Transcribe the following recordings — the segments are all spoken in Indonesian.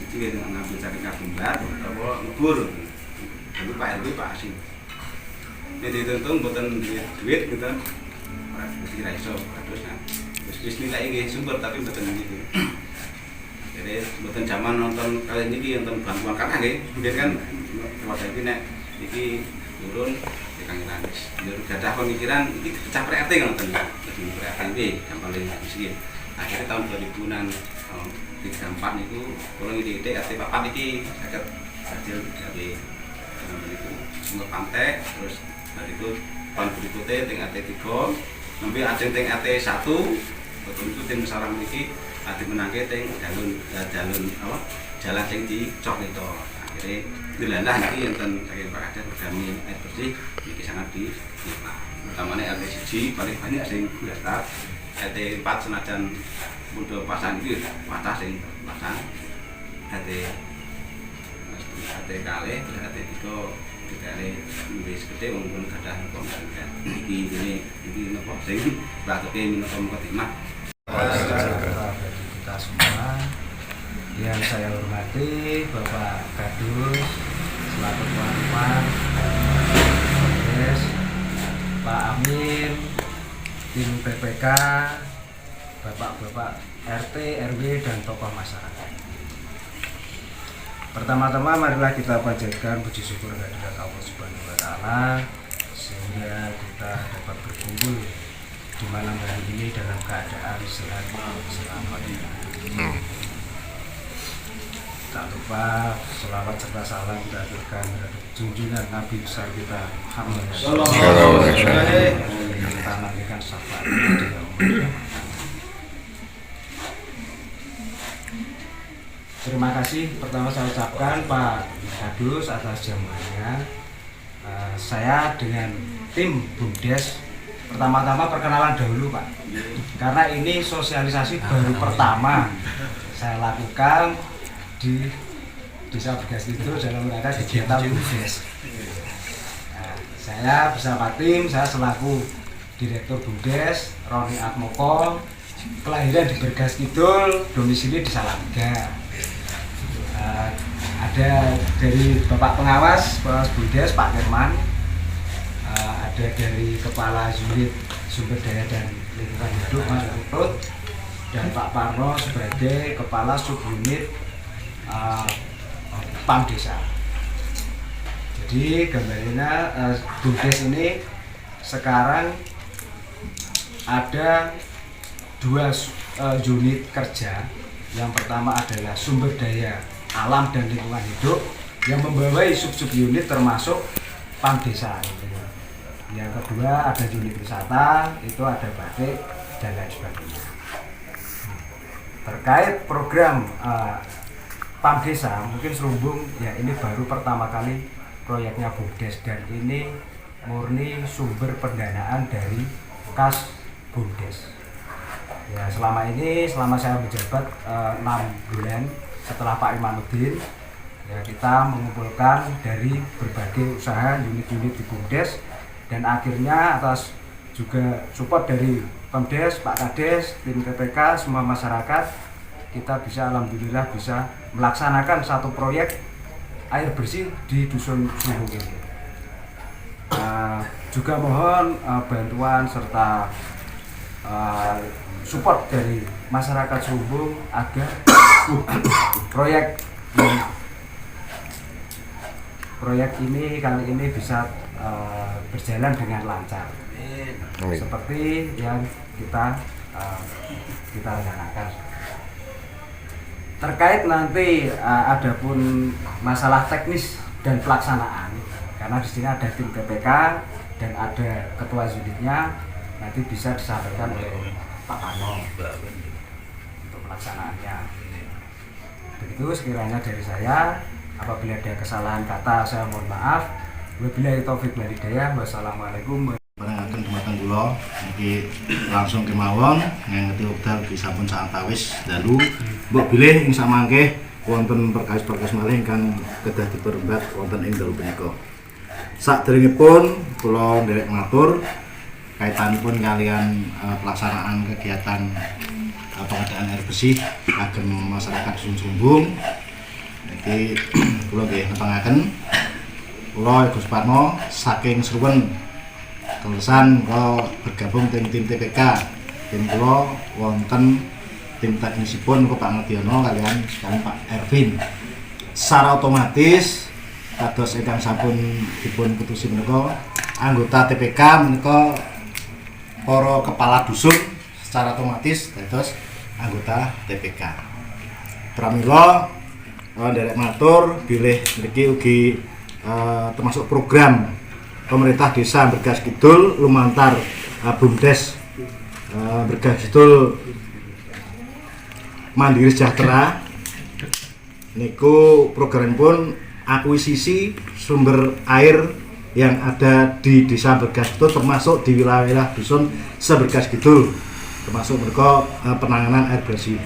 siji ngambil cari kabumbat utawa ngebur. Dulu Pak RW Pak Asim. Nek dituntun mboten duit gitu. Ora kira iso terusnya. Wis nilai nggih sumber tapi mboten gitu. Jadi mboten zaman nonton kali niki nonton bantuan karena nggih. Kemudian kan keluarga iki nek iki turun Kang Nangis. Njur gadah pemikiran iki pecah RT ngoten. Dadi RT iki gampang miskin. Akhirnya tahun 2000-an 34 niku kula ngidek RT 4 iki saged hasil gawe niku semua pantai terus dari itu tahun berikutnya teng RT 3 nembe ajeng teng RT 1 betul itu tim sarang niki ade menangke teng jalun apa jalan sing dicok itu. Akhirnya dilandah niki enten saking Pak Kadek programi air bersih niki sangat dinikmat. Utamane RT 1 paling banyak sing daftar. RT 4 senajan mudah pasang iki watah sing pasang. RT kali, RT 3 dikali wis gede wong gadah komentar. Iki napa sing patute minangka mukadimah. Kita semua yang saya hormati Bapak Kadus selaku Tuan Pak Amin, tim PPK, Bapak-bapak RT, RW dan tokoh masyarakat. Pertama-tama marilah kita panjatkan puji syukur kehadirat Allah Subhanahu wa taala sehingga kita dapat berkumpul di malam hari ini dalam keadaan sehat selamat. Tak lupa selawat serta salam kita aturkan terhadap junjungan Nabi besar kita Muhammad sallallahu alaihi wasallam yang kita nantikan syafaatnya di yaumul qiyamah. Terima kasih pertama saya ucapkan Pak Kadus atas jamuannya. Saya dengan tim BUMDes pertama-tama perkenalan dahulu Pak, karena ini sosialisasi baru pertama saya lakukan di Desa Bergaskidul dalam rangka kegiatan BUMDes. Saya bersama tim, saya selaku Direktur BUMDes Roni Atmoko, kelahiran di Bergaskidul, domisili di Salatiga. Ada dari Bapak Pengawas BUMDes Pak Herman, ada dari Kepala Unit Sumber Daya dan Lingkungan Hidup Mas Putut, dan Pak Parno sebagai Kepala Subunit PAM Desa. Jadi gambarnya BUMDes ini sekarang ada dua unit kerja. Yang pertama adalah sumber daya alam dan lingkungan hidup yang membawai sub-sub unit termasuk PAM Desa. Yang kedua ada unit wisata, itu ada batik dan lain sebagainya. Terkait program PAM Desa, mungkin Serumbung ya ini baru pertama kali proyeknya BUMDes dan ini murni sumber pendanaan dari kas BUMDes. Ya selama saya menjabat 6 bulan setelah Pak Imanuddin, ya kita mengumpulkan dari berbagai usaha unit-unit di BUMDes dan akhirnya atas juga support dari Pemdes, Pak Kades, tim PPK, semua masyarakat, kita bisa alhamdulillah bisa melaksanakan satu proyek air bersih di Dusun Serumbung ini. Juga mohon bantuan serta support dari masyarakat Serumbung agar proyek ini kali ini bisa berjalan dengan lancar. Amin. Seperti yang kita rencanakan. Terkait nanti adapun masalah teknis dan pelaksanaan, karena di sini ada tim PPK dan ada ketua unitnya, nanti bisa disampaikan oleh Pak Parno untuk pelaksanaannya. Begitu sekiranya dari saya. Apabila ada kesalahan kata saya mohon maaf. Wabillahi taufik wal hidayah. Wassalamualaikum. Panjenengan dumateng kula niki langsung kemawon ngangeti wekdal disampun saantawis dalu mbok bilih ing samangke wonten perkawis-perkawis malih ingkang kedah diperembat wonten ing dalu punika. Saderengipun kula nderek matur kaitanipun kalian pelaksanaan kegiatan pengadaan air bersih kagem masyarakat Dusun Serumbung. Iki kula nggih nepangaken kula Gus Parno saking Sruwen. Kelulusan kula bergabung tim TPK. Tim kula wonten tim teknisipun niku Pak Ngadiono kalian Pak Ervin. Secara otomatis kados ingkang sampun dipun putusi menika anggota TPK menika para kepala dusun secara otomatis dados anggota TPK. Pramila nderek matur bilih mriki ugi termasuk program pemerintah desa Bergas Kidul lumantar BUMDes Bergas Kidul Mandiri Sejahtera niku program pun akuisisi sumber air yang ada di desa Bergas Kidul termasuk di wilayah dusun Sebergas Kidul termasuk mereka penanganan air bersih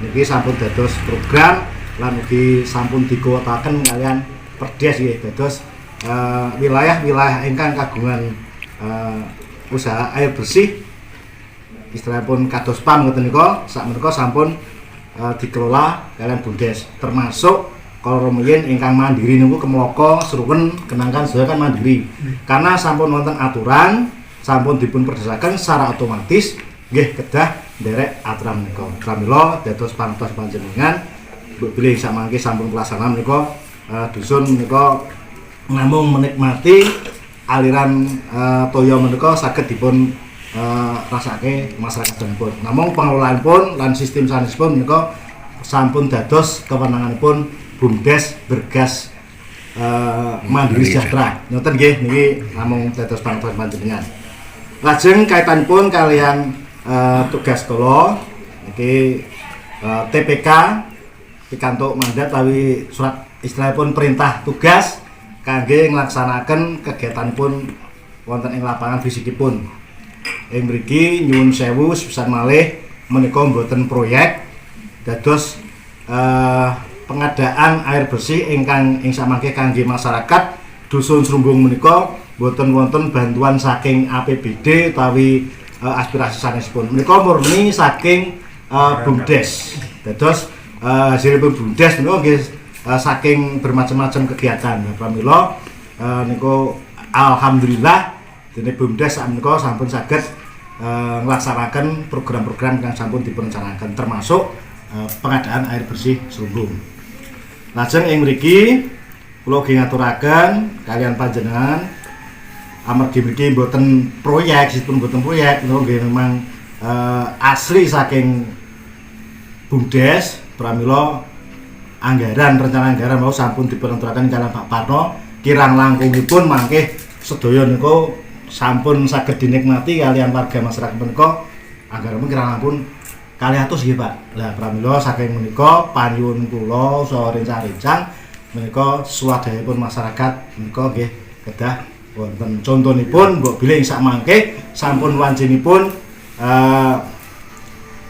niki sampun dados program lan ugi sampun dikuwataken kalian Perdes nggih dados wilayah-wilayah ingkang kagungan usaha air bersih istilahipun kados PAM ngoten nika sak menika sampun dikelola kalian BUMDes termasuk kalau rumiyin ingkang mandiri niku Kemloko Sruwen Kenangkan sedaya kan mandiri karena sampun wonten aturan sampun dipun perdesaken secara otomatis nggih kedah nderek aturan menika pramila dados pantos panjenengan bilih samangke sampun pelaksanaan menika dusun menika namung menikmati aliran toya menika saged dipun rasake masyarakat jemput. Namung pengelolaanipun lan sistem sanesipun menika sampun dados kewenanganipun BUMDes Bergas Mandiri Sejahtera. Ngoten nggih niki namung dados pangatos panjenengan. Lajeng kaitanipun kalian tugas kula niki TPK pikantuk mandat utawi surat istilahipun perintah tugas kangge nglaksanaken kegiatanipun wonten ing lapangan fisikipun. Ing mriki nyuwun sewu sepisan malih menika mboten proyek dados pengadaan air bersih ingkang ing samangke kangge masyarakat dusun Srumbung menika mboten wonten bantuan saking APBD utawi aspirasi sanesipun menika murni saking BUMDes. Dados hasilipun BUMDes menika nggih saking bermacam-macam kegiatan. Pramila niku alhamdulillah dene BUMDes menika sampun saged nglaksanaken program-program yang sampun diperencanakan termasuk pengadaan air bersih Srumbung. Lajeng ing mriki kula ugi ngaturaken kalian panjenengan amargi mriki mboten proyek, sistem mboten proyek menika nggih memang asli saking BUMDes pramila anggaran rencana anggaran mau sampun dipunaturaken kalian Pak Parno kirang langkungipun mangke sedaya niku sampun saged dinikmati kalian warga masyarakat menika anggaranipun kirang langkung 200 nggih Pak. Lah pramila saking menika panyuwun kula saha rencang-rencang menika swadayapun masyarakat menika nggih kedah wonten contonipun mbok bilih sak mangke sampun wancinipun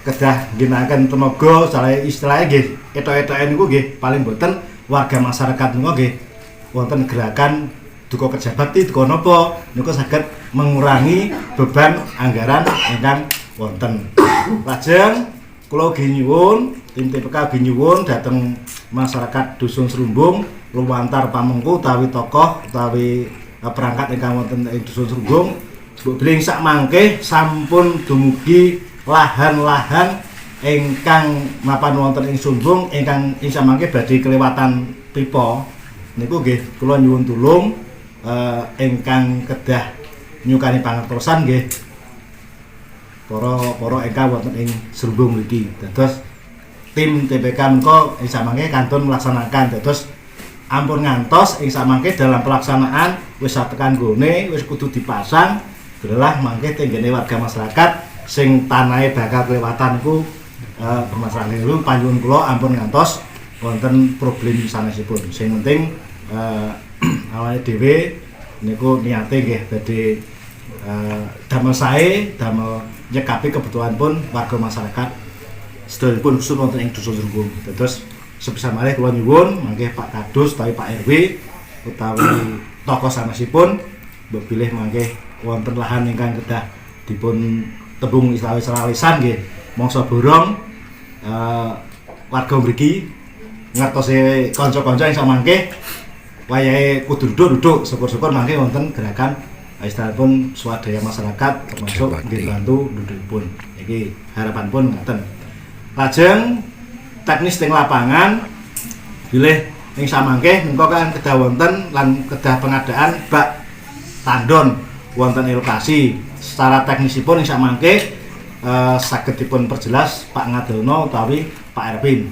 kedah ginakaken tenaga secara istilahnya nggih etok-etoke niku nggih paling boten warga masyarakat niku nggih wonten gerakan duka kerja bakti duka napa niku saged mengurangi beban anggaran ingkang wonten. Lajeng kula ugi nyuwun tim TPK ugi nyuwun dhateng masyarakat dusun Srumbung lumantar pamengku utawi tokoh utawi perangkat ingkang wonten ing dusun Srumbung mbok bilih sak mangke sampun dumugi lahan-lahan ingkang mapan wonten ing Srumbung ingkang sak mangke badhe kelewatan pipa niku nggih kula nyuwun tulung ingkang kedah nyukani pangertosan nggih para ingkang wonten ing Srumbung mriki. Dados tim TPK menika ing samangke kantun melaksanakan dados ampun ngantos ing samangke dalam pelaksanaan wis tekan gone wis kudu dipasang gelah mangke tenggene warga masyarakat sing tanahe bakal kelewatan niku bermasalah niku panjenengan kula ampun ngantos wonten problem sanesipun. Sing penting awake dhewe niku niate nggih badhe damel sae, damel nyekapi kebutuhanipun warga masyarakat sedherepun khusus wonten ing dusun Srumbung. Dados sebisa malih kula nyuwun mangke Pak Kadus utawi Pak RW utawi tokoh sanesipun mbok bilih mangke wonten lahan ingkang kedah dipun tembung istilah lisan nggih mangsa borong warga mriki ngertosi kanca-kanca ing samangke wayahe kudu duduk syukur-syukur mangke wonten gerakan istilahipun swadaya masyarakat termasuk nggih bantu dudukipun. Iki harapanipun ngoten. Lajeng teknis teng lapangan bilih ing samangke menika kan kedah wonten lan kedah pengadaan bak tandon wonten lokasi. Secara teknisipun ing samangke saged dipun perjelas Pak Ngadono utawi Pak Erwin.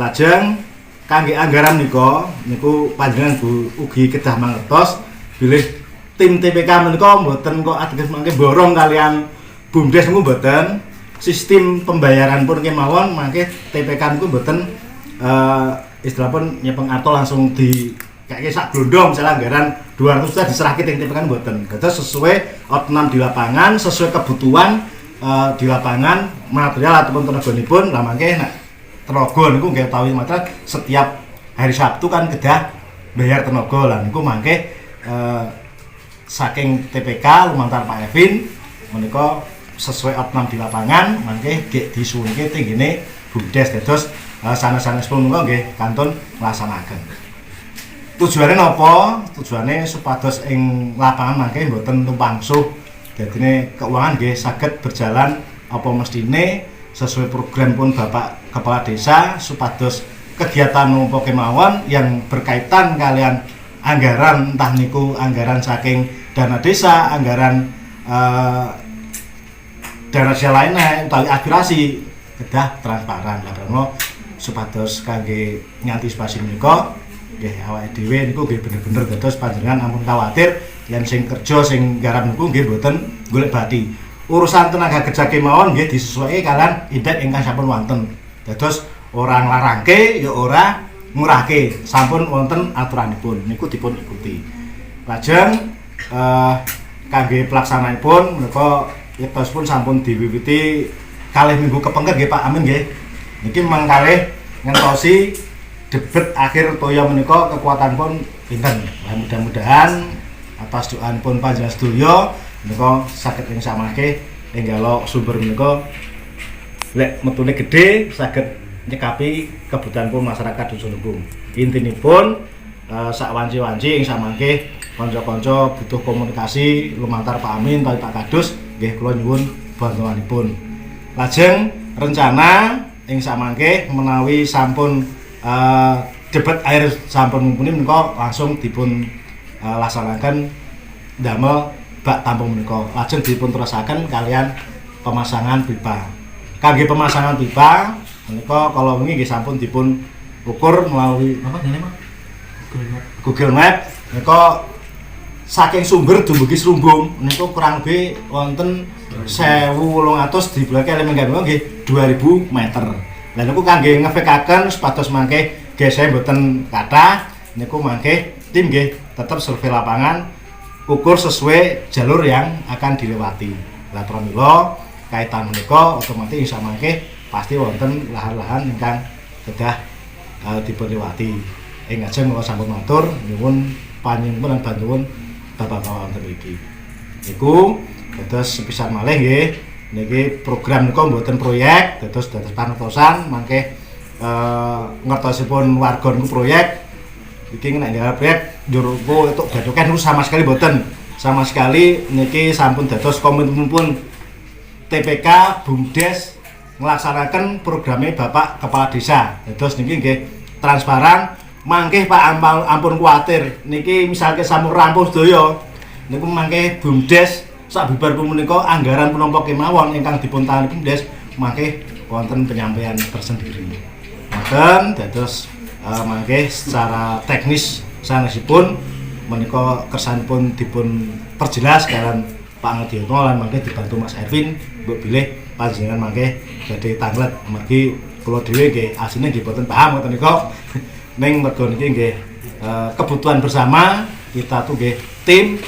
Lajeng kangge anggaran niku panjenengan ugi kedah mangertos bilih tim TPK menika mboten kok ateges mangke borong kalian BUMDes niku mboten. Sistem pembayaran pun kemawon mangke TPK niku mboten istilahipun nyepeng atol langsung di kayak sak glondong misalnya anggaran 200 juta diserahke teng TPK mboten. Dados sesuai outnam di lapangan, sesuai kebutuhan di lapangan material ataupun tenaganipun. Lah mangke nek tenaga niku nggih utawi material setiap hari Sabtu kan kedah bayar tenaga lah niku mangke saking TPK lumantar Pak Evin menika sesuai outnam di lapangan mangke nggih disuwunke teng ngene BUMDes dados sanes-sanesipun menika nggih kantun nglaksanaken. Tujuane napa? Tujuane supados ing lapangan mangke mboten tumpang suh. Dadine keuangan nggih saged berjalan apa mestine sesuai program pun Bapak Kepala Desa supados kegiatan nopo kemawon yang berkaitan kalian anggaran entah niku anggaran saking dana desa, anggaran dana desa lainnya utawi aspirasi kedah transparan lah karena supados kangge ngantisipasi menika nggih awake dhewe niku nggih bener-bener dados panjenengan ampun kuwatir yen sing kerja sing garap niku nggih mboten golek bati. Urusan tenaga kerja kemawon nggih disesuaikan kalian indeks ingkang sampun wonten. Dados ora nglarangke ya ora ngurahke, sampun wonten aturanipun niku dipun ikuti. Lajeng kangge pelaksananipun menika yektosipun sampun diwiwiti kalih minggu kepengker nggih Pak Amin nggih. Niki memang kalih ngentosi debet akhir toya menika kekuatanipun pinten. Lah mudah-mudahan atas doanipun panjenengan sedaya menika saged ing samangke enggalo sumber menika lek metune gedhe saged nyekapi kebutuhanipun masyarakat Dusun Lembung. Intinipun sak wanci-wanci ing samangke kanca-kanca butuh komunikasi lumantar Pak Amin utawi Pak Kadus nggih kula nyuwun bantuanipun. Lajeng rencana ing samangke menawi sampun debet air sampun mumpuni menika langsung dipun laksanaken damel bak tampung menika. Lajeng dipun terusaken kalian pemasangan pipa. Kangge pemasangan pipa menika kalau wingi nggih sampun dipun ukur melalui apa jenenge Mas? Google Map. Menika saking sumber dumugi Serumbung niku kurang lebih wonten 1800 dibulake elemen gambut nggih 2000 meter. Lah niku kangge ngefekaken supados mangke geseh mboten kathah niku mangke tim nggih tetep survei lapangan ukur sesuai jalur yang akan dilewati. Lah pramila kaitan menika otomatis isa mangke pasti wonten lahan-lahan ingkang kedah dipun liwati. Ing ajeng kula sampun matur nyuwun panjenengan bantuan Bapak-bapak wonten iki. Niku dados sepisan malih nggih niki program nika mboten proyek dados pangertosan mangke ngertosipun warga niku proyek iki nek nggawe proyek njur untuk gadoken niku sama sekali mboten. Sama sekali niki sampun dados komitmenipun TPK BUMDes nglaksanaken programe Bapak Kepala Desa. Dados niki nggih transparan. Mangke Pak ampun kuwatir niki misalke sampun rampung sedaya niku mangke BUMDes sak bibaripun menika anggaran punapa kemawon ingkang dipun tangani BUMDes mangke wonten penyampaian tersendiri. Ngoten dados mangke secara teknis sanesipun menika kersanipun dipun perjelas kalian Pak Ngadono lan mangke dibantu Mas Erwin mbok bilih panjenengan mangke badhe tanglet amargi kula dhewe nggih asline nggih boten paham ngoten nika. Ning mergo niki nggih kebutuhan bersama kita tuh nggih tim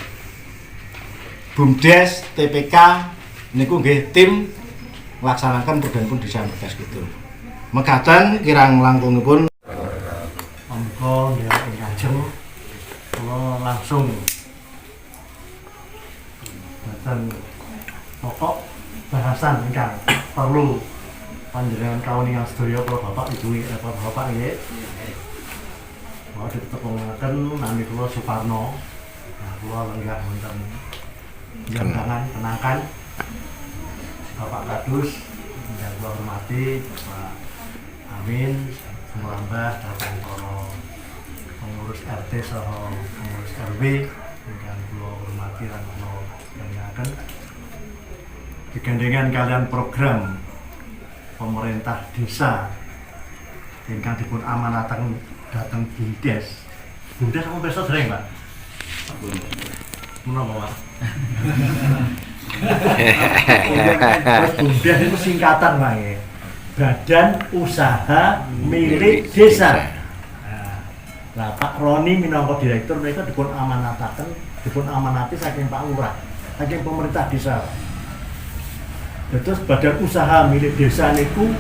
BUMDes TPK niku nggih tim melaksanakan program pun desa Mergas Kidul. Mekaten kirang langkungipun monggo ya lajeng kula langsung datang pokok bahasan ingkang perlu panjenengan kaunian sedaya para bapak ibu bapak nggih. Mau ditepungaken nami kula Suparno. Nah, kula lenggah wonten undangan kenangkan Bapak Kadus yang kula hormati Pak Amin Semurambah datang para pengurus RT saha pengurus RW yang kula hormati lan kula lengahaken digandengan kalian program pemerintah desa ingkang dipun amanataken datang BUMDes. BUMDes apa besok sering, Pak? Menapa, Pak? Terus BUMDes itu singkatan, Pak, ya. Badan Usaha Milik Desa. Nah, Pak Roni minangka direktur mereka dipun amanati saking Pak Lurah, saking pemerintah desa. Terus Badan Usaha Milik Desa niku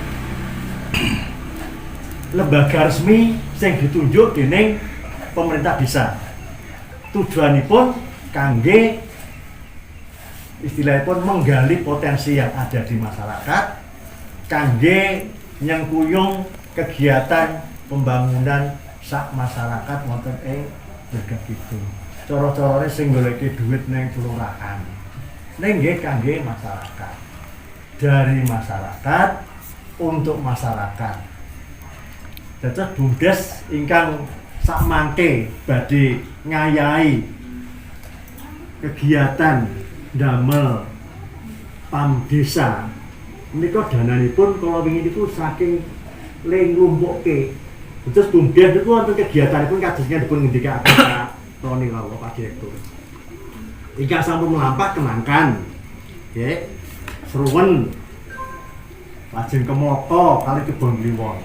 lembaga resmi yang ditunjuk dening pemerintah desa. Tujuanipun kangge istilahipun menggali potensi yang ada di masyarakat, kangge nyengkuyung kegiatan pembangunan sak masyarakat wonten ing Legah Kidul. Cara-carane sing goleki dhuwit ning kelurahan. Ning nggih kangge masyarakat. Dari masyarakat untuk masyarakat. Dados BUMDes ingkang sakmangke badhe ngayahi kegiatan damel PAM desa. Menika dananipun kala wingi niku saking nglumpukke. Terus BUMDes niku wonten kegiatanipun kadosnya dipun ngendikaken Pak Roni kawula Pak Direktur. Ingkang sampun melampah kenangkan. Nggih. Seruwen lajeng Kemoko kali Kebon Kliwon.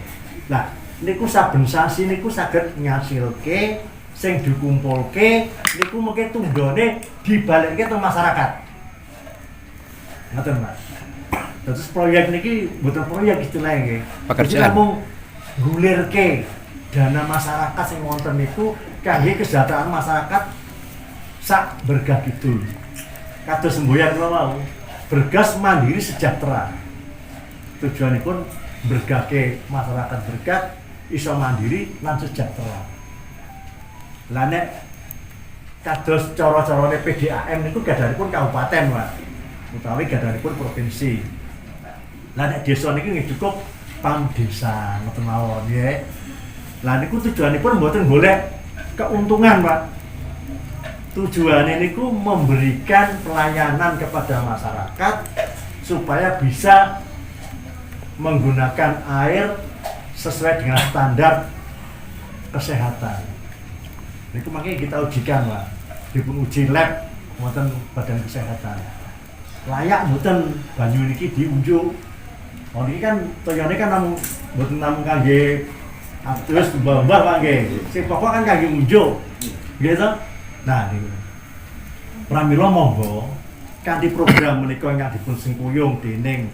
Lah niku saben sasi niku saged ngasilke sing dikumpulke niku mengke tunggone dibalikke teng masyarakat. Ngoten, Mas. Terus proyek niki mboten proyek istilahnya nggih. Pekerjaan. Namung gulirke dana masyarakat sing wonten niku kangge kesejahteraan masyarakat sak Bergah Kidul. Kados semboyan kula wau, bergas mandiri sejahtera. Tujuanipun bergahke masyarakat berkat iso mandiri lan sejahtera. Lah nek kados cara-carane PDAM niku gadanipun kabupaten, Pak. Utawi gadanipun provinsi. Lah nek desa niki nggih cukup PAM desa ngoten mawon nggih. Lah niku tujuanipun mboten golek keuntungan, Pak. Tujuannya niku memberikan pelayanan kepada masyarakat supaya bisa menggunakan air sesuai dengan standar kesehatan. Niku makanya kita ujikan, Pak. Dipun uji lab wonten badan kesehatan. Layak mboten banyu niki diunjuk. Oh niki kan toyone kan namung mboten namung kangge terus mbah-mbah Pak nggih. Sing pokok kan kangge unjuk. Nggih to? Nah niku. Pramila monggo kanthi program menika ingkang dipun sengkuyung dening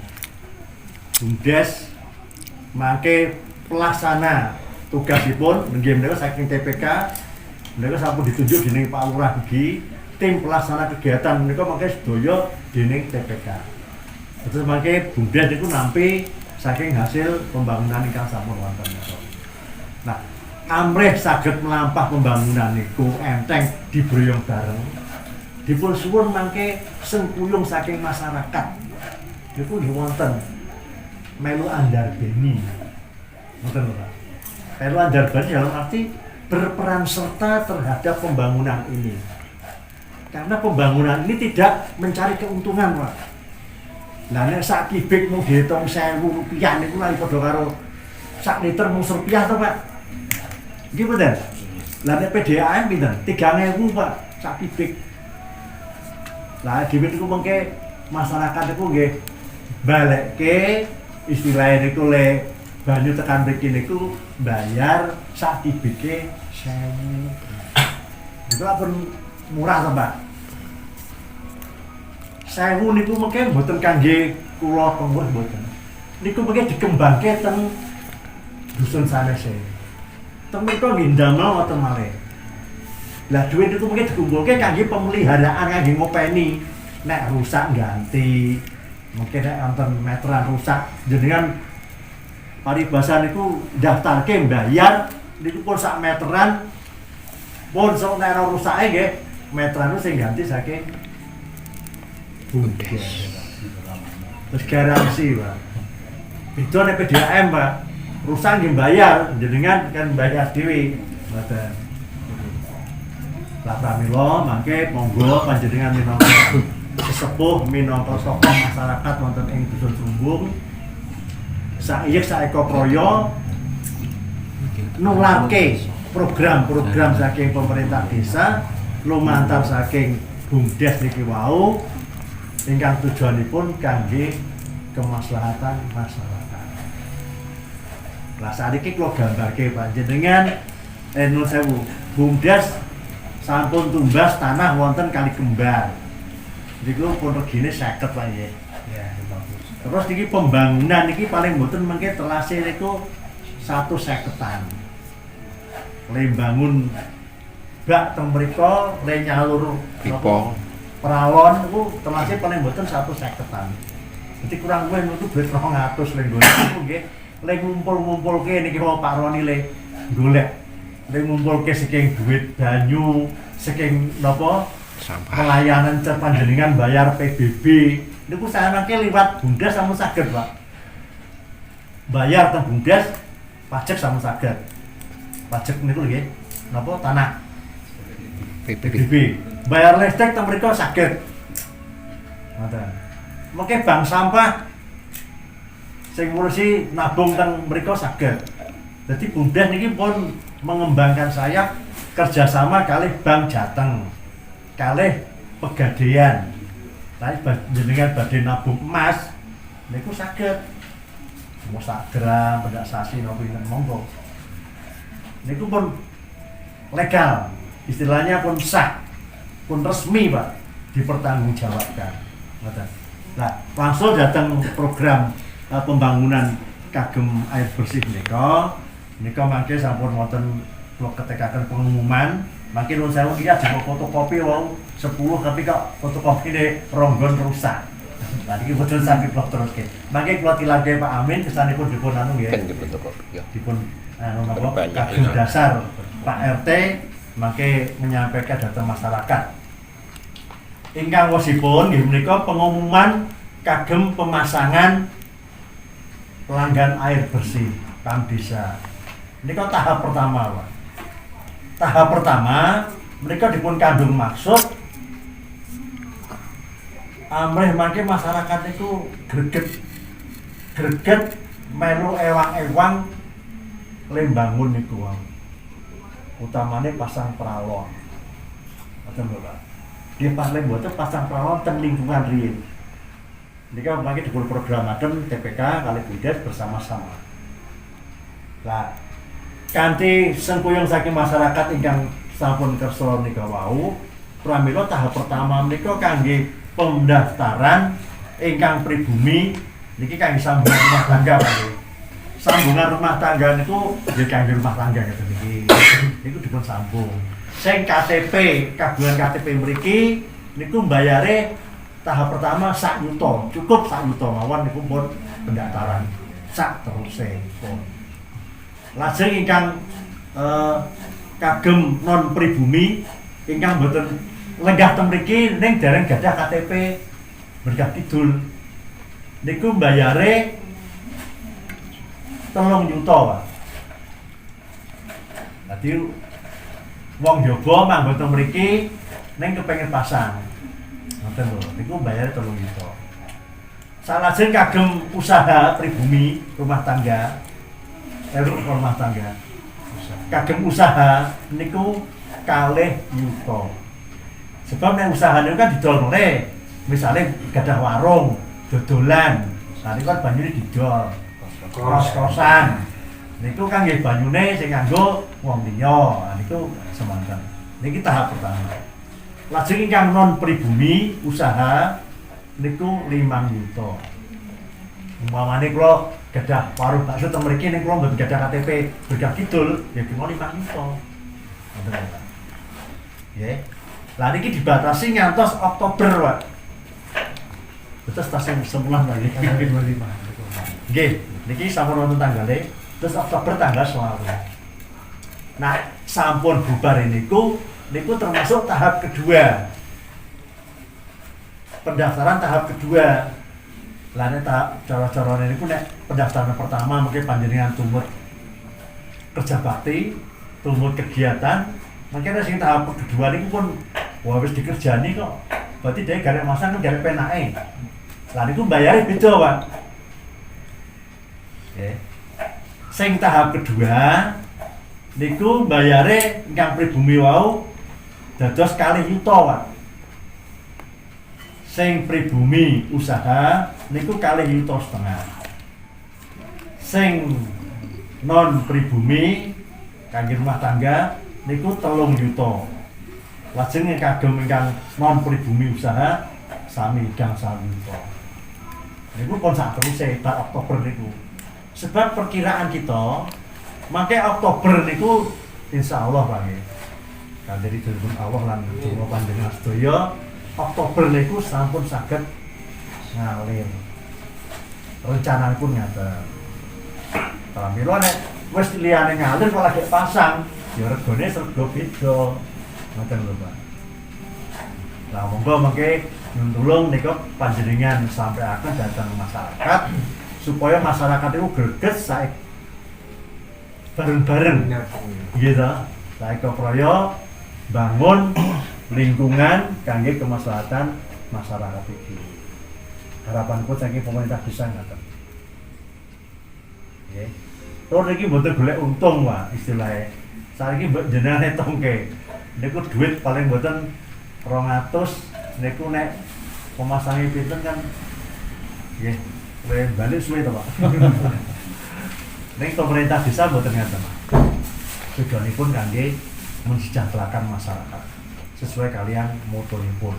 BUMDes mangke pelaksana tugasipun nggih menika saking TPK menika sampun ditunjuk dening Pak Lurah iki tim pelaksana kegiatan menika mangke sedaya dening TPK. Terus mangke BUMDes niku nampi saking hasil pembangunan ingkang sampun wonten menika. Nah, amrih saged melampah pembangunan niku enteng dibruyung bareng. Dipun suwun mangke sengkuyung saking masyarakat. Niku nggih wonten melu andarbeni. Ngoten lho, Pak. Melu andarbeni dalam arti berperan serta terhadap pembangunan ini. Karena pembangunan ini tidak mencari keuntungan, Pak. Lah nek sak kibik mung diitung 1.000 rupiah niku lali padha karo sak liter mung rupiah to, Pak. Nggih mboten? Lah nek PDAM pinten? 3.000, Pak, sak kibik. Lah dhewe niku mengke masyarakat niku nggih balekke istilahnya niku le banyu tekan mriki niku bayar sak kibike 1.000. Itu pun murah to, Pak. 1.000 niku mengke mboten kangge kula pengurus mboten. Niku mengke dikembangke teng dusun sanese. Teng mriku nggih ndamel wonten malih. Lah duit itu mungkin dikumpulke kangge pemeliharaan kangge ngopeni. Nek rusak ganti. Mungkin nek wonten meteran rusak jenengan paribasan niku daftarke mbayar niku pun sak meteran pun sok nek ora rusake nggih meteran sing ganti saking Bumdes. Terus garansi, Pak. Beda nek PDAM, Pak. Rusak nggih bayar, jenengan kan bayar dhewe. Mboten. Lah pramila mangke monggo panjenengan minangka sesepuh minangka tokoh masyarakat wonten ing Dusun Sumbung saiyek saeka praya nularke program-program saking pemerintah desa lumantar saking Bumdes niki wau ingkang tujuanipun kangge kemaslahatan masyarakat. Lah sakniki kula gambarke panjenengan nuwun sewu Bumdes sampun tumbas tanah wonten Kali Kembar. Niku pun regine 50 Pak nggih. Ya, bagus. Terus niki pembangunan niki paling mboten mengke telase niku 150-an. Le bangun bak teng mriko, le nyalur pipa peralon niku telase paling mboten 150-an. Jadi kurang luwih niku duit 200 le nggone niku nggih. Le ngumpul-ngumpulke niki Pak Roni le golek. Le ngumpulke saking duit banyu, saking napa sampah pelayanan panjenengan bayar PBB niku sanake liwat Bumdes sampun saged, Pak. Bayar teng Bumdes pajak sampun saged. Pajak niku nggih napa tanah PBB. Bayar listrik teng mriku saged. Ngoten. Mengke bank sampah sing ngurusi nabung teng mriku saged. Dadi Bumdes niki pun mengembangkan sayap kerjasama kalih Bank Jateng, kalih Pegadaian. Tapi jenengan badhe nabung emas niku saged. Mau sak gram, pedak sasi napa pinten monggo. Niku pun legal. Istilahnya pun sah. Pun resmi, Pak, dipertanggungjawabkan. Ngoten. Nah, langsung datang program pembangunan kagem air bersih menika. Nika mangke sampun wonten kula ketekaken pengumuman, mangke nuwun sewu iki ajeng fotokopi wau 10 tapi kok fotokopine ronggon rusak. Lah iki boten sampe kula teruske. Mangke kula tilake Pak Amin kesanipun dipun anu nggih. kan jebul kopi ya. Dipun anu napa Banyak kagem ya. dasar Pak RT mangke menyampaikan dhateng masyarakat. Ingkang wosipun nggih menika pengumuman kagem pemasangan pelanggan air bersih Pam Desa. Ini kan tahap pertama, Pak. Tahap pertama, mereka dipun kandung maksud amrih mangke masyarakat itu greget melu ewang-ewang lembangun niku wae. Utamane pasang pralon. Ngoten lho, Pak. Dia pas mboten pasang pralon teng lingkungan riyin. Nika mangke dipun programaken TPK kali Bumdes bersama-sama. Lah kanthi sengkuyung saking masyarakat ingkang sampun kersa nika wau, pramila tahap pertama menika kangge pendaftaran ingkang pribumi niki kangge sambungan rumah tangga, Pak. Sambungan rumah tangga niku nggih kangge rumah tangga ngeten niki. Niku dipun sambung. Sing KTP, kagungan KTP mriki niku mbayare tahap pertama 1 yuta, cukup 1 yuta mawon niku pun pendaftaran sak teruse pun. Lajeng ingkang kagem non pribumi ingkang boten lenggah teng mriki ning dereng gadah KTP Berkah Kidul niku mbayare 3 yuta, Pak. Dadi wong jaba manggon teng mriki ning kepengin pasang. Ngoten lho, niku mbayare 3 yuta. Salajeng kagem usaha pribumi rumah tangga rumah tangga kagem usaha niku 2 yuta. Sebab nek usaha niku kan didol meneh. Misale gadah warung, dodolan. Nah niku kan banyune didol. Kos-kosan. Niku kan nggih banyune sing nganggo wong liya. Nah niku semanten. Niki tahap pertama. Lajeng ingkang non pribumi usaha niku 5 yuta. Umpamane kula gadah warung bakso teng mriki ning kula mboten gadah KTP Berkah Kidul, ya cuma 5 yuta. Ngoten lho, Pak. Nggih. Lah niki dibatasi ngantos Oktober, Pak. Betul stasiun semulan lagi kan 25. Nggih. niki sampun wonten tanggale, terus Oktober tanggal 20. Nah, sampun bubar niku termasuk tahap kedua. Pendaftaran tahap kedua. Lah nek tahap cara-carane niku nek pendaftaran pertama mungkin panjenengan tumut kerja bakti, tumut kegiatan, makanya sing tahap kedua niku pun wis dikerjani kok. Berarti dia garek masang kan garek penake. Lah niku bayare beda, Pak. Nggih. Sing tahap kedua niku bayare ingkang pribumi wau dados 2 yuta, Pak. Sing pribumi usaha niku 2,5 yuta. Sing non pribumi kangge rumah tangga niku 3 yuta. Lajeng kagem ingkang non pribumi usaha sami ingkang 1 yuta. Niku pun sak teruse bar Oktober niku. Sebab perkiraan kita mangke Oktober niku insyaallah Pak nggih. Kanthi dipun Allah lan donga panjenengan sedaya Oktober niku sampun saged ngalir. Rencananipun ngaten. Pramila nek wis liyane ngalir kok lagi pasang, ya regane serga beda. Ngoten lho, Pak. Lah monggo mengke nyuwun tulung nika panjenengan sampaiaken dhateng masyarakat supaya masyarakat itu greget saik bareng-bareng. Gitu. Saik kepraya bangun lingkungan kangge kemaslahatan masyarakat iki. Harapanku saking pemerintah bisa ngaten. Nggih. Tur iki mboten golek untung, Pak, istilahnya. Saiki mbok jenengan hitungke. Niku duit paling mboten 200, niku nek pemasange pinten kan nggih, luwih balik suwe to, Pak. Ning pemerintah desa mboten ngaten. Tujuanipun kangge mensejahterakan masyarakat sesuai kalian motonipun.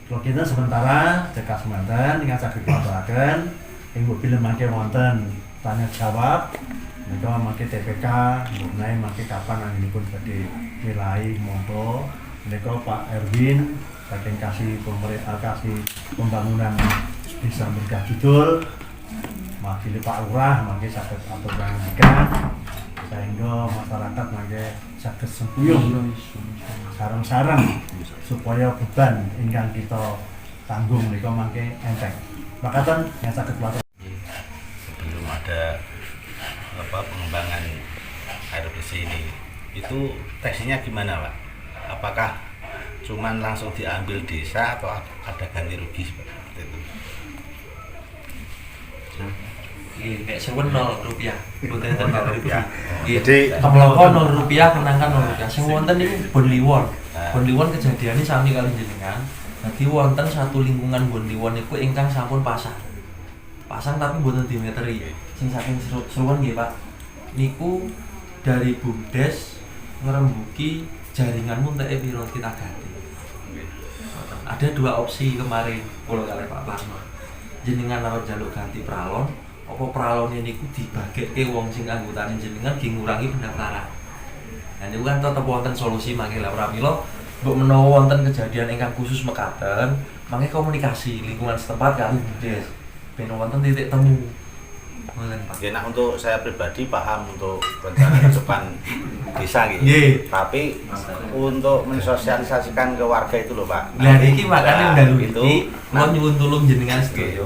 Kalau kita sementara cekak semanten ingkang saged kawaturaken ing mobil mangke wonten tanya jawab, menika mangke TPK, mengenai mangke kapan anggenipun badhe milai monggo. Menika Pak Erwin saking kasih pemerintah kasih pembangunan desa Berkah Kidul, makili Pak Lurah mangke saged atur pangandikan sehingga masyarakat mangke saged sempuyung sareng-sareng supaya beban ingkang kita tanggung menika mangke enteng. Makaten yang saged kuwatir. Sebelum ada pengembangan air bersih ini, itu teksnya gimana, Pak? Apakah cuman langsung diambil desa atau ada ganti rugi seperti itu? Kayak sewen 0 rupiah, boten enten rupiah. Jadi apa 0 rupiah kenangkan 0 rupiah. Sing wonten niku Bon Liwon. Bon Liwon kejadiane sami kali jenengan. Dadi wonten satu lingkungan Bon Liwon niku ingkang sampun pasang. Pasang tapi boten dimeteri. Sing saking seruan nggih, Pak. Niku dari BUMDes ngerembuki jaringanmu enteke piro kita ganti. Ada 2 opsi kemarin kula kali Pak Plasma. Jenengan arep njaluk ganti pralon, apa pralone niku dibageke wong sing anggotane jenengan nggih ngurangi pendaftaran. Nah niku kan tetep wonten solusi mangke lah pramila mbok menawa wonten kejadian ingkang khusus mekaten, mangke komunikasi lingkungan setempat kali BUMDes ben wonten titik temu. Ngoten Pak. Ya, nah untuk saya pribadi paham untuk rencana ke depan desa gitu. Tapi untuk mensosialisasikan ke warga itu loh, Pak. Nah iki makane ndalu itu kula nyuwun tulung jenengan sedaya.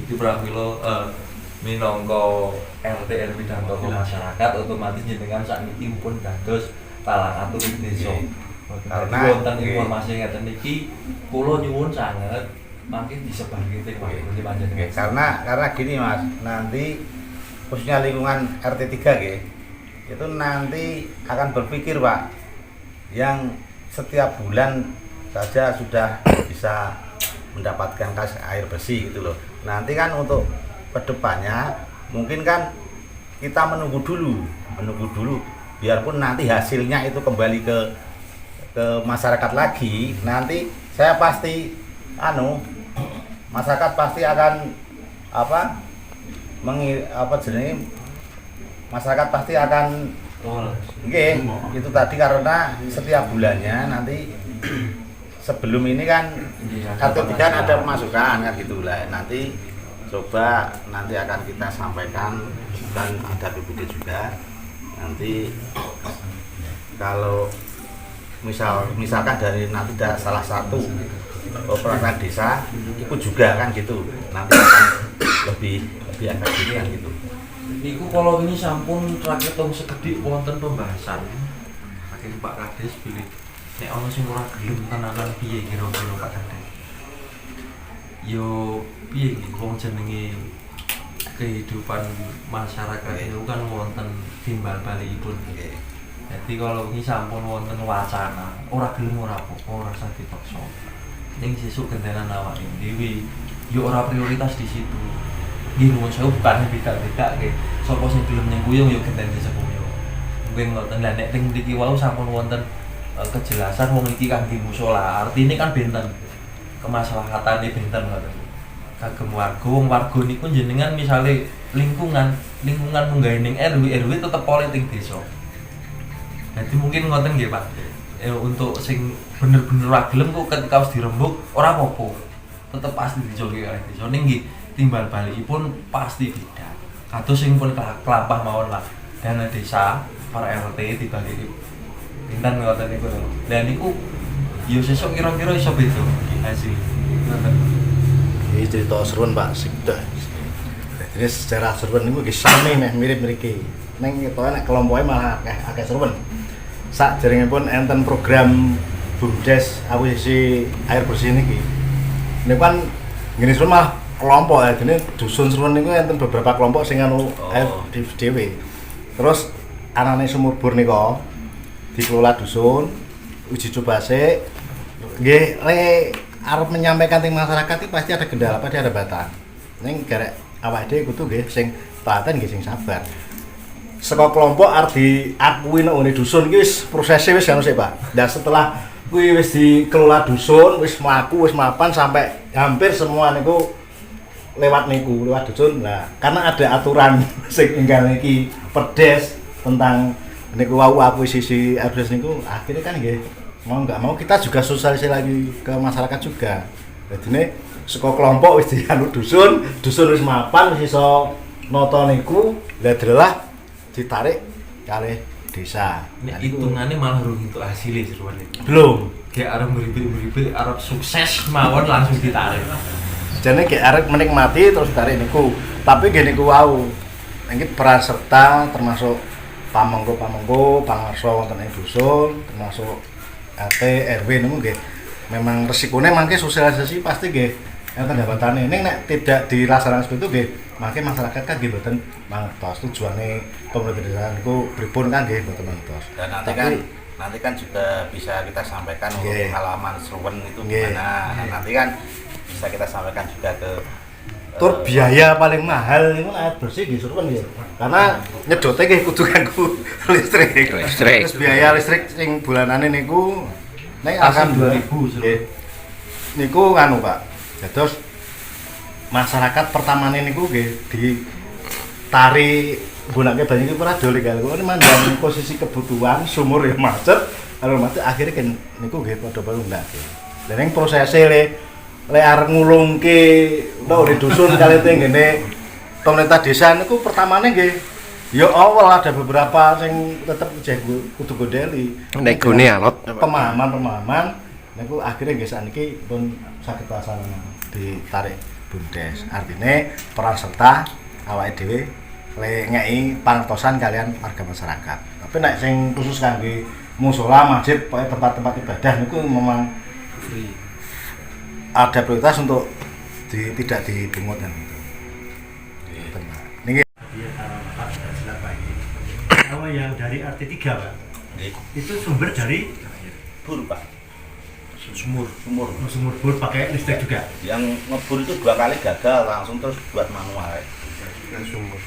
Iki pramila minangka RT RW dan tokoh masyarakat otomatis jenengan sakniki pun dados talang atur desa. Karena wonten informasi ngeten niki kula nyuwun sanget mangke disebarke teng panjenengan. Karena gini Mas, nanti khususnya lingkungan RT 3 nggih. Itu nanti akan berpikir, Pak, yang setiap bulan saja sudah bisa mendapatkan air bersih gitu loh. Nanti kan untuk kedepannya mungkin kan kita menunggu dulu biarpun nanti hasilnya itu kembali ke masyarakat lagi, nanti saya pasti masyarakat pasti akan masyarakat pasti akan itu tadi karena setiap bulannya nanti sebelum ini kan RT 3 kan ada pemasukan kan gitu lah, nanti coba nanti akan kita sampaikan dan ada PBD juga. Nanti kalau misalkan dari nanti ada salah satu perangkat desa ikut juga kan gitu, nanti akan lebih efektif kan gitu. Niku kalau ini sampun terakhir tong sekedhik wonten pembahasan. Akhirnya Pak Kades pilih nek ana sing ora gelem tenanan piye kira-kira Pak Kades. Yo piye iki wong jenenge kehidupan masyarakat itu kan wonten timbal balikipun. Jadi kalau ini sampun wonten wacana, ora gelem ora apa-apa, ora usah dipaksa. Ning sesuk gentenan awake dhewe, yo ora prioritas di situ. Nggih nuwun sewu bukan beda-beda nggih. Sapa sing gelem ning kuyung yo genten desa kuyung. Mungkin ngoten lah nek teng mriki wau sampun wonten kejelasan wong iki kangge musala. Artine kan benten. Kemaslahatane benten ngoten. Kagem warga, wong warga niku jenengan misale lingkungan munggahe ning RW tetep politik desa. Jadi mungkin ngoten nggih Pak. Untuk sing bener-bener ora gelem kok ketika wis dirembuk ora apa-apa. Tetep pasti dijoki oleh desa. Ning nggih timbal balikipun pasti beda. Kados sing pun kelampah mawon lah. Dana desa para RT dibagi pinten ngoten niku. Lah niku yo sesuk kira-kira iso beda hasil. Ngoten. Ini cerita seruan Pak Sikda. Jadi secara seruan niku nggih sami meh mirip mriki. Ning ketokne nek kelompoke malah akeh seruan. Sak jaringipun enten program BUMDes akuisisi air bersih niki. Niku kan ngene seruan malah kelompok ya, jadi dusun seruan niku enten beberapa kelompok sing anu air dhewe. Terus anane sumur bor nika dikelola dusun, uji coba sik. Nggih, arep menyampaikan teng masyarakat iki pasti ada kendala, pasti ada batan. Ning garek awake dhewe kudu nggih sing telaten nggih sing sabar. Saka kelompok arep diakui nek ngene dusun iki wis prosese wis anu sik, Pak. Nah, setelah kuwi wis dikelola dusun, wis mlaku, wis mapan sampai hampir semua niku lewat dusun. Nah, karena ada aturan sing enggal iki perdes tentang niku wau akuisisi airbersih niku akhirnya kan nggih mau nggak mau kita juga sosialisasi lagi ke masyarakat juga. Jadi ini saka kelompok wis dianu dusun wis mapan wis iso nata niku, lah delah ditarik kalih desa. Nek hitungane malah urung entuk hasilé seruan iki. Belum. Kayak arep mripil arep sukses mawon langsung ditarik. Jane kayak arep menikmati terus ditarik niku. Tapi nggih niku wau. Iki peran serta termasuk pamonggo pangarsa wonten ing dusun, termasuk RT, RW niku nggih memang resikone mangke sosialisasi pasti nggih enten jabatane. Ning nek tidak dilaksanakan seperti itu nggih mangke masyarakat kan nggih mboten mangertos tujuane pemerintah desa niku pripun kan nggih mboten mangertos. Dan nanti kan juga bisa kita sampaikan untuk pengalaman seruan itu gimana. Nah, nanti kan bisa kita sampaikan juga ke tur biaya paling mahal niku air bersih nggih seruan nggih. Karena nyedote nggih kudu kanggo listrik. Terus biaya listrik sing bulanane niku nek akan 2000 nggih. Niku anu Pak. Dados masyarakat pertamane niku nggih ditari gunake banyu iki ora dol iki. Kok mandang posisi kebutuhan sumur ya macet, kalau macet akhirnya kan niku nggih padha barundake. Lah ning prosese le arep ngulungke utawa di dusun kali teng ngene pemerintah desa niku pertamane nggih ya awal ada beberapa sing tetep kudu gondeli. Nek gone alot Pemahaman niku akhirnya nggih saniki pun saged laksana ditarik BUMDes. Artine peran serta awake dhewe le ngeki pangertosan kalian warga masyarakat. Tapi nek sing khusus kangge musala, masjid, tempat-tempat ibadah niku memang free. Ada prioritas untuk tidak dipungut kan gitu. Niki Kalau yang dari RT 3 Pak, itu sumber dari bur Pak. Sumur. sumur bor pakai listrik juga. Yang ngebur itu 2 kali gagal langsung terus buat manual. sumur.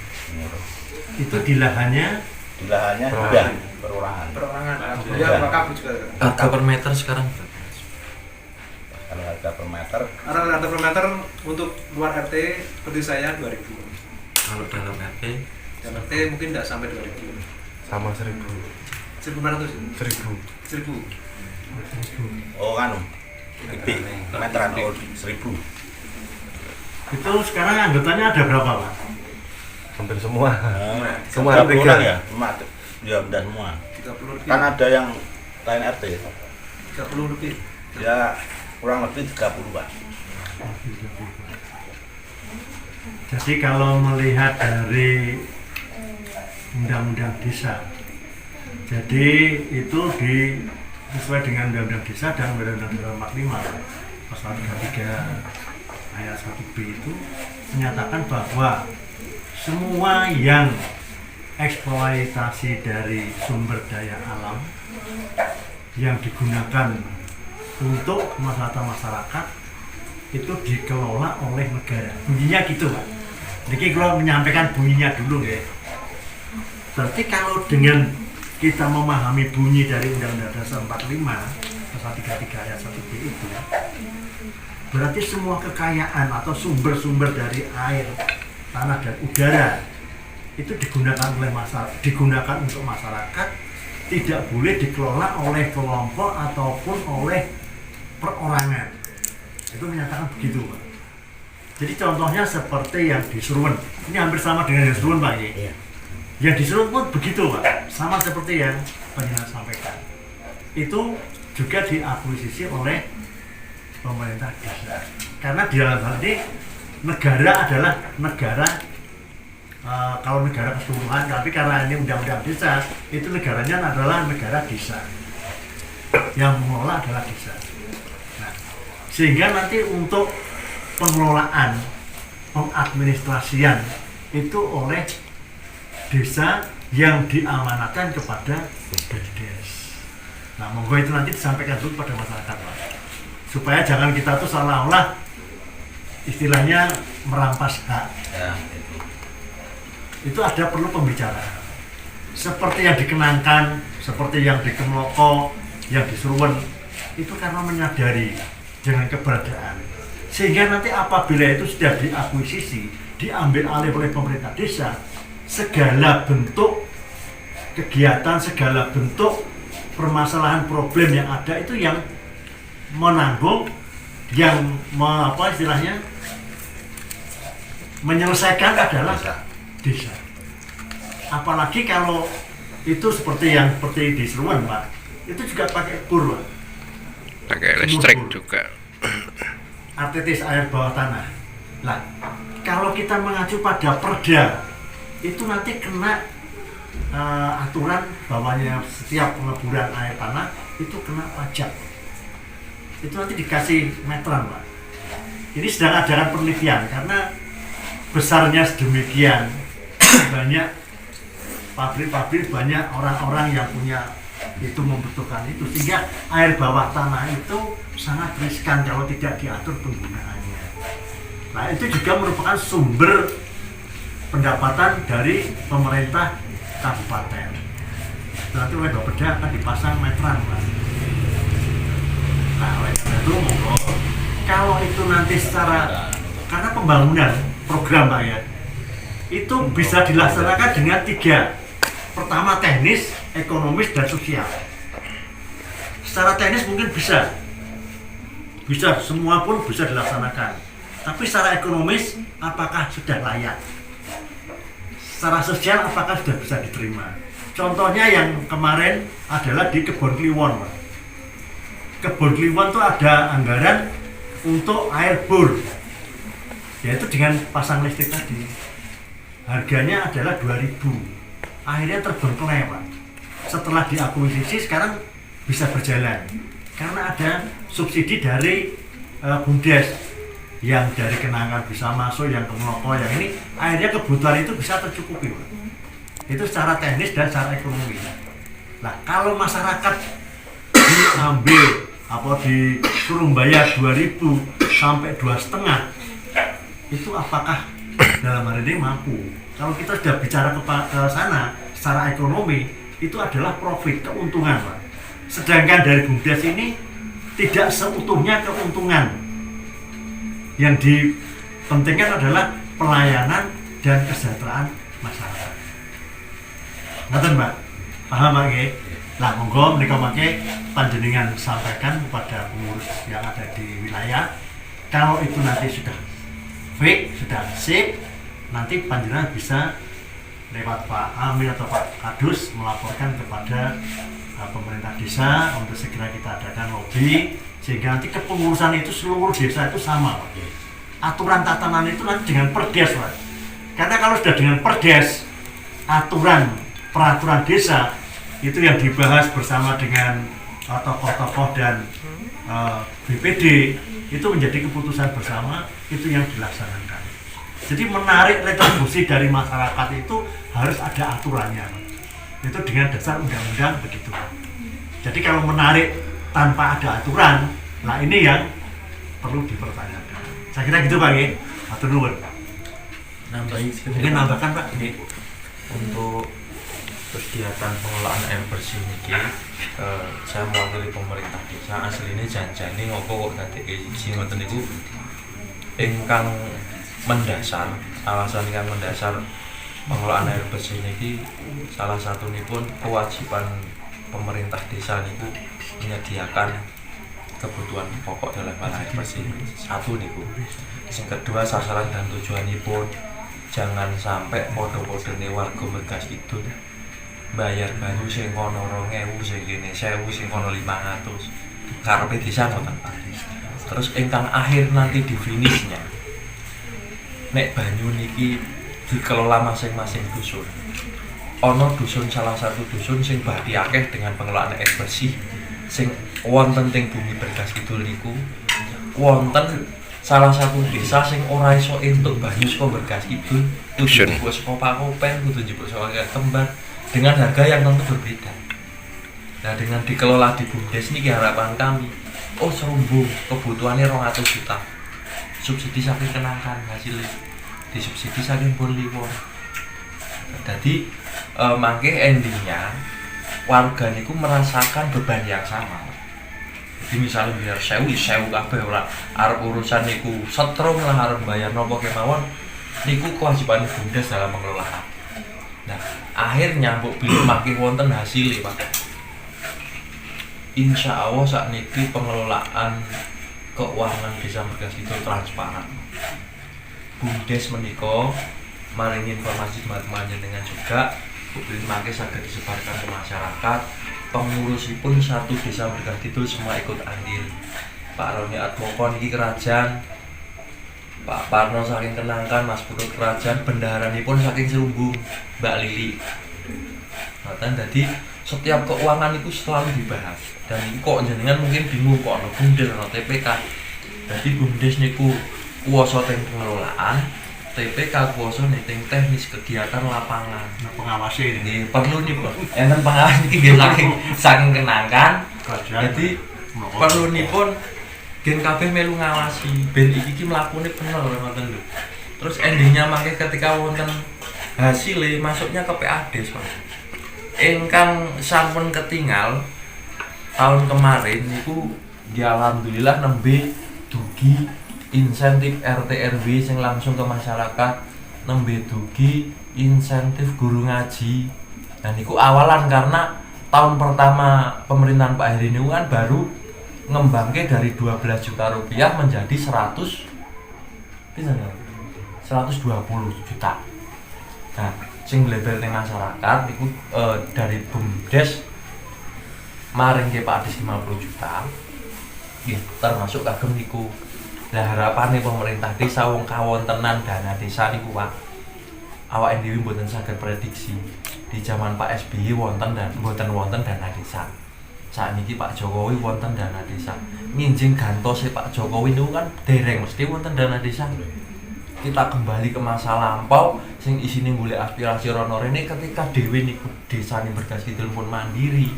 Itu di lahannya Udah perorangan. Ya, maka juga. Harga per meter sekarang Kalau harga per meter Harga per meter untuk luar RT seperti saya 2000. kalau dalam RT Dan RT mungkin tidak sampai 2000. Sama 1000. 1500. 1000. 1000. oh kan gede meteran 1000. Itu sekarang anggotanya ada berapa, Pak? Hampir semua. Semua 30 tiga. orang ya? Ya udah semua. 30 lebih. Kan ada yang lain RT. 30 lebih. Ya kurang lebih 30 Pak. Jadi kalau melihat dari undang-undang desa, jadi itu sesuai dengan undang-undang desa dan undang-undang 45 pasal 33 ayat 1B itu menyatakan bahwa semua yang eksploitasi dari sumber daya alam yang digunakan untuk kemaslahatan masyarakat itu dikelola oleh negara. Bunyinya gitu, Pak. Jadi kalau menyampaikan bunyinya dulu ya. Berarti kalau dengan kita memahami bunyi dari Undang-Undang Dasar 45 pasal 33 ayat 1B itu, berarti semua kekayaan atau sumber-sumber dari air, tanah dan udara itu digunakan untuk masyarakat, tidak boleh dikelola oleh kelompok ataupun oleh perorangan. Itu menyatakan begitu, Pak. Jadi contohnya seperti yang di Suruwen. Ini hampir sama dengan yang di Suruwen, Pak. Iya. Yang di Suruwen pun begitu, Pak. Sama seperti yang Panjenengan sampaikan. Itu juga diakuisisi oleh pemerintah desa. Karena di dalam hal ini negara adalah negara, kalau negara keseluruhan, tapi karena ini undang-undang desa, itu negaranya adalah negara desa. Yang mengelola adalah desa. Nah, sehingga nanti untuk pengelolaan, pengadministrasian itu oleh desa yang diamanatkan kepada BUMDes. Nah, monggo itu nanti disampaikan dulu pada masyarakat, Pak. Supaya jangan kita tuh seolah-olah istilahnya merampas hak. Ya, Itu ada perlu pembicaraan. Seperti yang dikenangkan, seperti yang di Kemloko, yang di Suruwen, itu karena menyadari dengan keberadaan. Sehingga nanti apabila itu sudah diakuisisi, diambil alih oleh pemerintah desa, segala bentuk kegiatan, segala bentuk permasalahan problem yang ada itu yang menanggung, yang istilahnya menyelesaikan adalah desa. Apalagi kalau itu seperti di Seruan, Pak, itu juga pakai bor, Pak. Pakai listrik juga. Artetis air bawah tanah. Nah, kalau kita mengacu pada perda, itu nanti kena aturan bahwanya setiap pengeboran air tanah itu kena pajak. Itu nanti dikasih meteran, Pak. Ini sedang adakan penelitian karena besarnya sedemikian, banyak pabrik-pabrik, banyak orang-orang yang punya itu membutuhkan itu, sehingga air bawah tanah itu sangat riskan kalau tidak diatur penggunaannya. Nah, itu juga merupakan sumber pendapatan dari pemerintah kabupaten. Nanti oleh Bapeda akan dipasang meteran, Pak. Nah, oleh karena itu monggo kalau itu nanti secara, karena pembangunan program, Pak, ya, itu bisa dilaksanakan dengan 3. Pertama, teknis, ekonomis, dan sosial. Secara teknis mungkin bisa semua pun bisa dilaksanakan. Tapi secara ekonomis, apakah sudah layak? Secara sosial, apakah sudah bisa diterima? Contohnya yang kemarin adalah di Kebon Kliwon, Pak. Kebon Kliwon itu ada anggaran untuk air bor, yaitu dengan pasang listrik tadi. Harganya adalah 2.000. Akhirnya terbengkelai, Pak. Setelah diakuisisi sekarang bisa berjalan karena ada subsidi dari BUMDes yang dari Kenangan bisa masuk, yang Kemloko, yang ini akhirnya kebutuhan itu bisa tercukupi, Pak. Itu secara teknis dan secara ekonomi. Nah, kalau masyarakat diambil disuruh bayar 2.000 sampai 2,5, itu apakah dalam hari ini mampu? Kalau kita sudah bicara ke sana secara ekonomi, itu adalah profit, keuntungan, Pak. Sedangkan dari BUMDes ini tidak seutuhnya keuntungan. Yang dipentingkan adalah pelayanan dan kesejahteraan masyarakat. Ngaten, Mbak? Paham, Pak? Nah, monggo menika mangke panjenengan sampaikan kepada pengurus yang ada di wilayah, kalau itu nanti sudah fix, sudah sip, nanti panjenengan bisa lewat Pak Amir atau Pak Kadus melaporkan kepada pemerintah desa untuk segera kita adakan lobby sehingga nanti kepengurusan itu seluruh desa itu sama Pak. Aturan tatanan itu nanti dengan perdes Pak. Karena kalau sudah dengan perdes, aturan peraturan desa itu yang dibahas bersama dengan tokoh-tokoh dan BPD itu menjadi keputusan bersama, itu yang dilaksanakan. Jadi menarik retribusi dari masyarakat itu harus ada aturannya. Itu dengan dasar undang-undang begitu. Jadi kalau menarik tanpa ada aturan, nah ini yang perlu dipertanyakan. Saya kira gitu Pak ya. Matur nuwun. Nambahin sedikit. Mungkin nambahkan Pak. Ini untuk kegiatan pengelolaan air bersih ini, saya mewakili pemerintah desa. Aslinya janjane ngopo kok dadi siji ngoten niku ingkang mendasar, alasan ingkang mendasar pengelolaan air bersih niki salah satu pun kewajiban pemerintah desa niku menyediakan kebutuhan pokok dalam hal air bersih. Satu niku. Yang kedua, sasaran dan tujuanipun jangan sampai podo-podone warga Bergas Kidul bayar banyu sing kono 2000, sing kene 1000, sing kono 500. Karepe desa ngoten Pak. Terus ingkang akhir nanti di finishnya nek banyu niki dikelola masing-masing dusun. Ana dusun, salah satu dusun sing bahdi akeh dengan pengelolaan air bersih sing wonten teng bumi Bergas Kidul niku wonten salah satu desa sing ora iso entuk banyu saka Bergas Kidul, kudu njupuk saka Pakopen, kudu njupuk saka Kembar dengan harga yang tentu berbeda. Nah, dengan dikelola di BUMDes niki harapan kami, serumbung kebutuhannya 200 juta. Subsidi saking kenangkan hasilnya disubsidi saking Bonliwon. Jadi mangke endingnya warga niku merasakan beban yang sama. Jadi misalnya biar sewu kabeh ora arep urusan niku setrum lah arep bayar napa kemawon niku kewajiban BUMDes dalam mengelola. Nah, akhirnya mbok bilih mangke wonten hasilnya Pak. Insya Allah saat niki pengelolaan keuangan desa Bergas Kidul transparan. BUMDes menika maringi informasi teman-teman dengan juga publik mangke saged disebarkan ke masyarakat. Pengurusipun satu desa Bergas Kidul semua ikut andil. Pak Roni Atmoko niki kerajaan, Pak Parno saking Kenangkan, Mas Putut kerajaan, bendaharanipun saking Serumbung, Mbak Lili. Nah, jadi setiap keuangan itu selalu dibahas. Dan ini kok jenengan mungkin bingung kok ana BUMDes ana TPK. Jadi BUMDes niku kuwasa teng pengelolaan, TPK kuwasa teng teknis kegiatan lapangan. Nah, pengawasi ini. Nggih, perlu nih, Pak. Enten pengawas iki nggih saking Kenangkan. Jadi perlu nipun gen kabeh melu ngawasi ben iki mlakune bener ngoten lho. Terus endingnya mangke ketika wonten hasilnya masuknya ke PADes Pak. Ingkang sampun ketinggal tahun kemarin niku ya alhamdulillah nembe dugi insentif RT RW sing langsung ke masyarakat, nembe dugi insentif guru ngaji. Dan niku awalan karena tahun pertama pemerintahan Pak Heri niku kan baru ngembangke dari 12 juta rupiah menjadi 120 juta. Nah, sing lebel ning masyarakat iku dari BUMDes maring ke Pak Ades 50 juta. Nggih, termasuk kagem niku. Lah harapane pemerintah desa wong kawontenan dana desa niku Pak. Awake dhewe mboten saged prediksi. Di zaman Pak SBY wonten dan mboten wonten dana desa. Saat ini Pak Jokowi wonten dana desa. Nginjing gantose Pak Jokowi niku kan dereng mesti wonten dana desa. Kita kembali ke masa lampau sing isine golek aspirasi rono rene ketika dhewe niku desane Bergas Kidul pun mandiri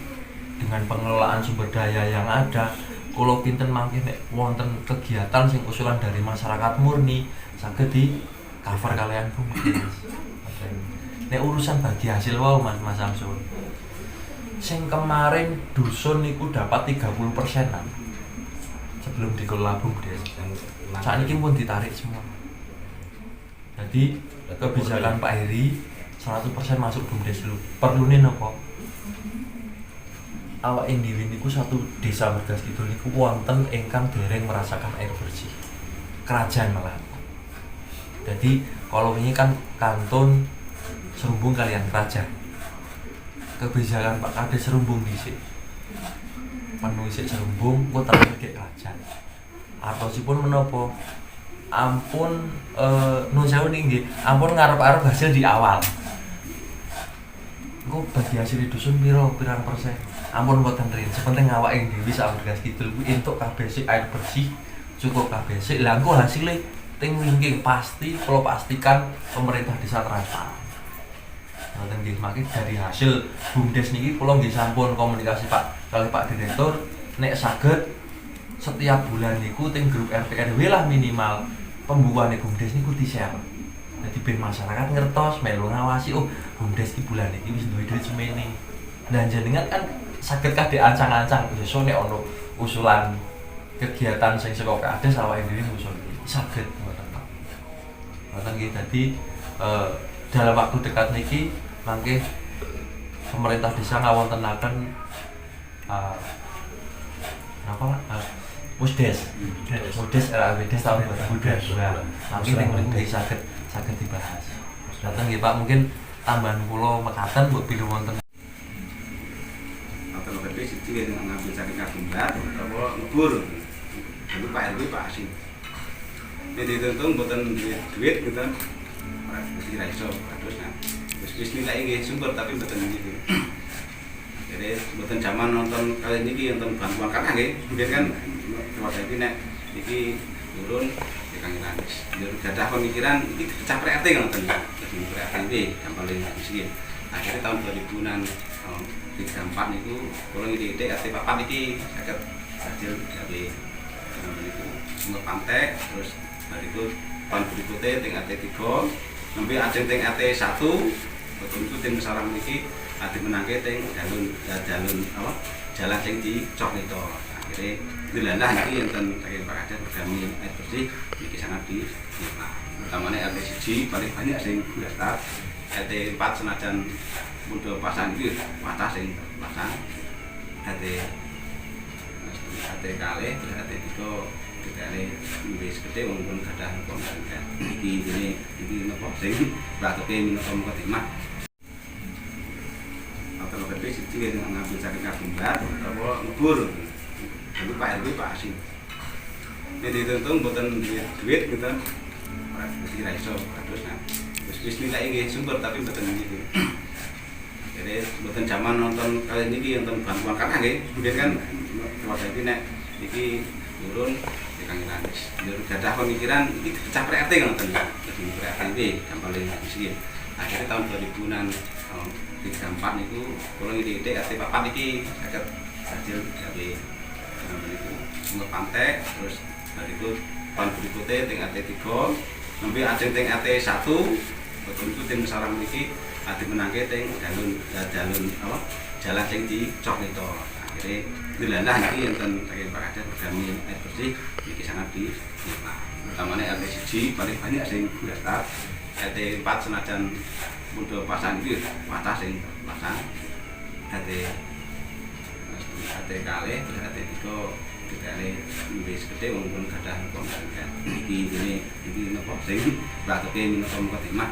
dengan pengelolaan sumber daya yang ada. Kalau pinten mangke nek wonten kegiatan sing usulan dari masyarakat murni saged di cover kalian BUMDes. Nek urusan bagi hasil wau Mas Samsul. Sing kemarin dusun niku dapat 30%-an sebelum dikelola BUMDes. Saat ini pun ditarik semua. Jadi kebijakan Pak Heri 100% masuk BUMDes dulu. Perlune napa? Awak indiwi niku satu desa Bergas Kidul niku wonten ingkang dereng merasakan air bersih. Kerajaan malah. Jadi kalau ini kan kantun Serumbung kalian Kerajaan. Kebijakan Pak Kades Serumbung dhisik. Penuh isik Serumbung kok terakhir ke Kerajaan. Artosipun menapa? Ampun nun sewu nggih, ampun ngarep-arep hasil di awal. Engko bagi hasil dusun pirang persen. Ampun mboten rin, sepenting awake dhewe sak Bergas Kidul kuwi entuk kabeh sik air bersih, cukup kabeh sik. Lah engko hasile ting wingking pasti kula pastikan pemerintah desa transparan. Ngoten nggih, makin dari hasil BUMDes niki kula nggih sampun komunikasi kali Pak Direktur nek saged setiap bulan niku ting grup RT RW lah minimal pembukuane BUMDes niku di-share. Dadi ben masyarakat ngertos melu ngawasi oh BUMDes iki bulan iki wis duwe duit semene. Dan jenengan kan saged kadhe ancang-ancang iso nek ono usulan kegiatan sing saka Kades awake dhewe ngusul saged ngoten Pak. Ngoten nggih dadi dalam waktu dekat niki mangke pemerintah desa ngawontenaken Musdes RAWDes tahun 2022. Mungkin yang mungkin saged dibahas. Datang nggih Pak, mungkin tambahan kula mekaten mbok pilih wonten. Atau lebih siji yang ngambil saking kabundar utawa ngebur. Itu Pak RW Pak Asin. Ini dituntun mboten duit gitu. Ora kira iso terus nah. Wis nilai nggih sumber tapi mboten gitu. Jadi mboten zaman nonton kali niki nonton bantuan kan nggih. Mungkin kan waktu iki nek iki turun dikangen nangis. Yo gadah pemikiran iki capek RT ngoten. Jadi RT gampang iki. Akhirnya tahun 2000-an 34 niku kula ngide RT papat iki saged hasil gawe niku semua pantai terus bariku tahun berikutnya ting RT 3 nembe ajeng ting RT 1 betul itu tim sarang niki ade menangke ting jalan sing dicok nito. Akhirnya dilandah niki enten saking Pak Kades berkami air bersih niki sangat dinikmati. Utamanya RT 1 paling banyak sing daftar. RT 4 senajan mudah pasang iki watah sing pasang. RT kalih terus RT 3 dikale wis gede wong pun gadah pembangunan. Iki napa sing batuke minangka mukadimah. Atau lebih siji yang ngambil saking kabundar utawa ngebur. Itu Pak RW Pak Asin. Ini dituntun mboten duit gitu. Ora kira iso terus nah. Wis nilai nggih sumber tapi mboten gitu. Jadi mboten zaman nonton kali niki nonton bantuan kan nggih. Mungkin kan waktu iki nek iki turun dikangen nangis. Yo gadah pemikiran iki capek RT ngoten. Jadi RT gampang iki. Akhirnya tahun 2000-an 34 niku kula ngide RT 4 iki saged hasil gawe niku semua pantai terus bariku tahun berikutnya ting RT 3 nembe ajeng ting RT 1 betul itu tim sarang niki ade menangke ting jalan sing dicok nito. Akhirnya dilandah niki enten saking Pak Kades berkami air bersih niki sangat dinikmati. Utamanya RT 1 paling banyak sing daftar. RT 4 senajan mudah pasang iki watah sing pasang. RT kalih terus RT 3 dikale wis gede wong pun gadah pembangunan. Iki napa sing batuke minangka mukadimah.